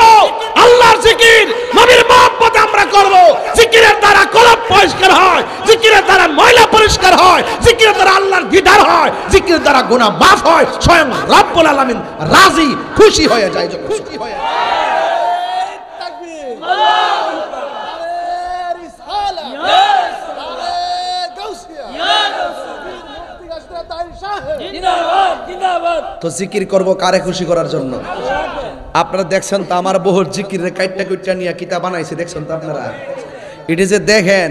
আল্লাহর জিকির, নবীর মহব্বত আমরা করব। জিকিরের দ্বারা কলব পরিষ্কার হয়, জিকিরের দ্বারা ময়লা পরিষ্কার হয়, জিকিরের দ্বারা আল্লাহর দিদার হয়, জিকিরের দ্বারা গুনাহ মাফ হয়, স্বয়ং রব্বুল আলামিন রাজি খুশি হয়ে যায়। খুশি হয়ে তো জিকির করব কারে খুশি করার জন্য? আপনারা দেখছেন তো আমার বহুর জিকিরের কাইটটা কুইটটা নিয়ে কিতাব বানাইছে, দেখছেন তো আপনারা? এটা যে দেখেন,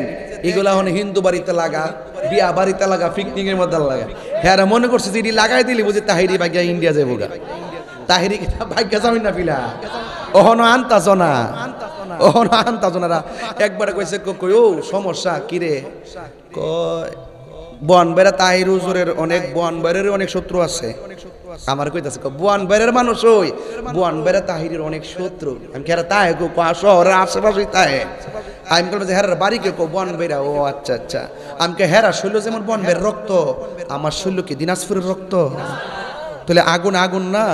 এগুলা এখন হিন্দু বাড়িতে লাগা, বিয়া বাড়িতে লাগা, পিকনিক এর মধ্যে লাগা। হ্যাঁ মনে করছে যে এটি লাগাই দিলি বুঝি তাহিরি ভাগ্যা ইন্ডিয়া যাবো গা। তাহিরি ভাগ্যা যাবি না পিলা, ওহনো আনতাছ না, ওহনো আনতাছ না। একবারে কইছে কই ও সমস্যা কিরে? কয় বনবেড়া তাহির হুজুরের অনেক, বনবেড়ের অনেক শত্রু আছে। আমার কইতাছে বনবেড়ের মানুষ, ওই বনবেড়া তাহিরের অনেক শত্রু। আমি কেরা তাহে গো শহরের আশেপাশে তাহে। আমি বলবো যে হেরার বাড়ি কে বনবেড়া। ও আচ্ছা আচ্ছা। আমি কে হেরা শৈল যেমন বনবের রক্ত, আমার শৈল কি দিনাজপুরের রক্ত? তাহলে আগুন আগুন না,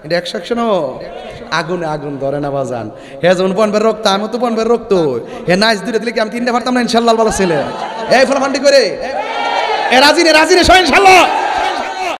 এটা একশন আগুনে আগুন ধরে না বাজান। হে যেমন বনবের রক্ত, আমি তো বনবের রক্ত। হে নাইস দূরে দিলে কি আমি তিনটা পারতাম না? ইনশাল্লাহ ভালো ছেলে। এই ফলাফান্ডি করে এ রাজি রে সবাই ইনশাল্লাহ।